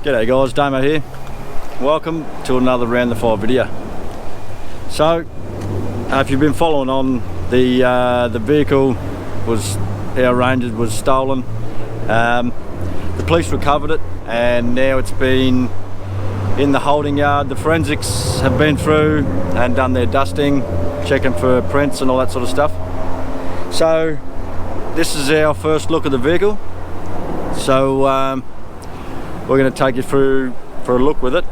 G'day guys, Damo here. Welcome to another Round the Fire video. So, if you've been following on, the vehicle was, our Ranger was stolen. The police recovered it and now it's been in the holding yard. The forensics have been through and done their dusting, checking for prints and all that sort of stuff. So, this is our first look at the vehicle. So, we're going to take you through for a look with it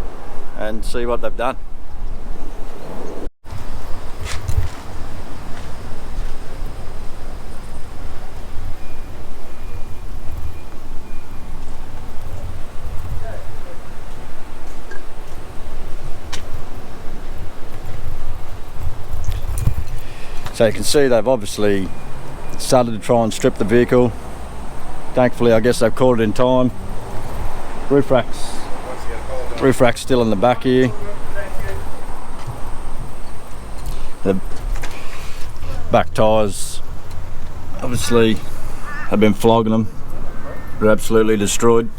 and see what they've done. So you can see they've obviously started to try and strip the vehicle. Thankfully, I guess they've caught it in time. Roof rack's still in the back here. The back tyres obviously have been flogging them. They're absolutely destroyed.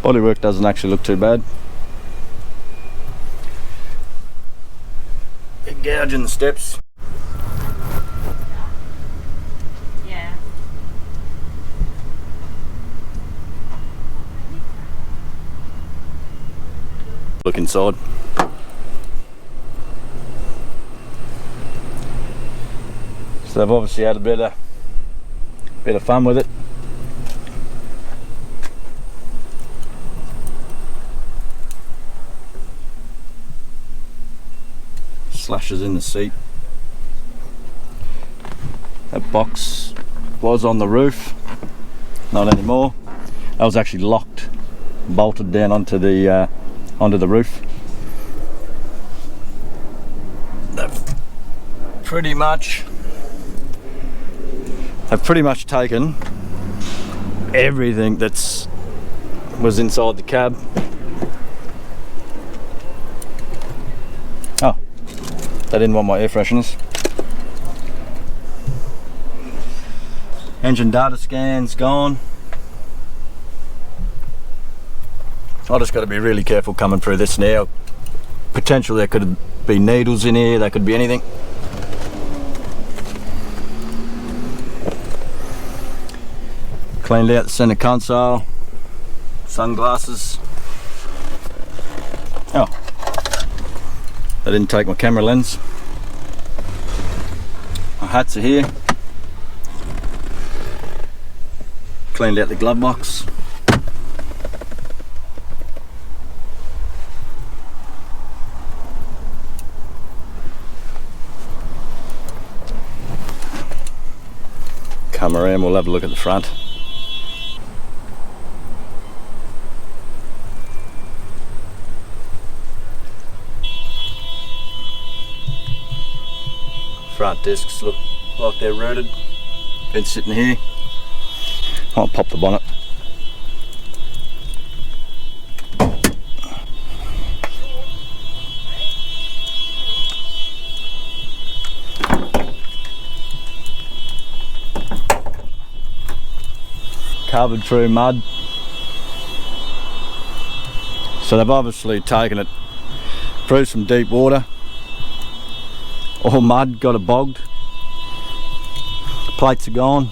Bodywork doesn't actually look too bad. Big gouge in the steps. Look inside. So they've obviously had a bit of fun with it. Slashes in the seat. That box was on the roof, not anymore. That was actually locked, bolted down onto the roof. They've pretty much taken everything was inside the cab. Oh, they didn't want my air fresheners. Engine data scan's gone. I just got to be really careful coming through this now. Potentially there could be needles in here, there could be anything. Cleaned out the centre console, sunglasses. Oh, I didn't take my camera lens. My hats are here. Cleaned out the glove box. Come around, we'll have a look at the front. Front discs look like they're rooted. Been sitting here. I'll pop the bonnet. Covered through mud. So they've obviously taken it through some deep water. All mud, got it bogged. The plates are gone.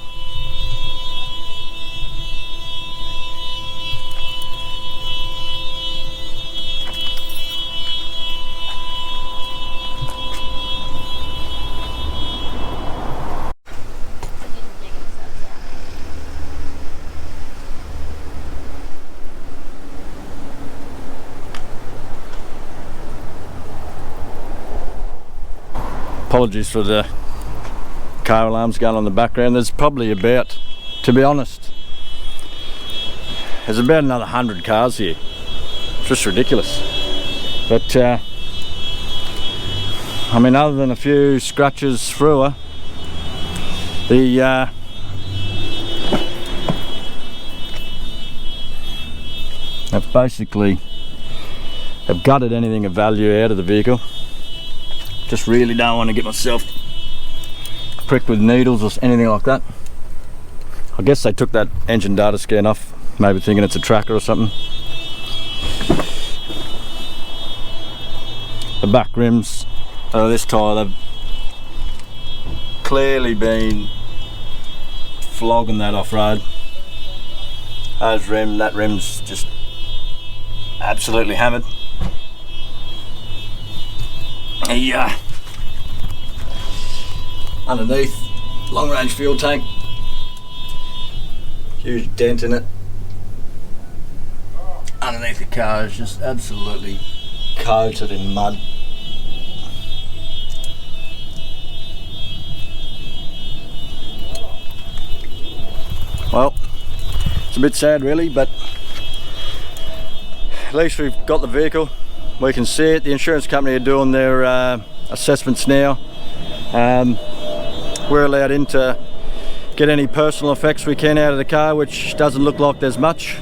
Apologies for the car alarms going on in the background. There's probably about, to be honest, there's about another 100 cars here. It's just ridiculous. But I mean, other than a few scratches through her, they've gutted anything of value out of the vehicle. Just really don't want to get myself pricked with needles or anything like that. I guess they took that engine data scan off, maybe thinking it's a tracker or something. The back rims of this tyre, they've clearly been flogging that off-road. That rim's just absolutely hammered. Yeah. Underneath, long range fuel tank, huge dent in it. Underneath the car is just absolutely coated in mud. Well, it's a bit sad really, but at least we've got the vehicle. We can see it. The insurance company are doing their assessments now. We're allowed in to get any personal effects we can out of the car, which doesn't look like there's much.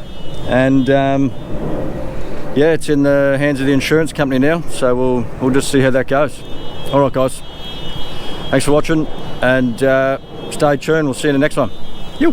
And yeah, it's in the hands of the insurance company now, so we'll just see how that goes. All right, guys. Thanks for watching, and stay tuned. We'll see you in the next one. You.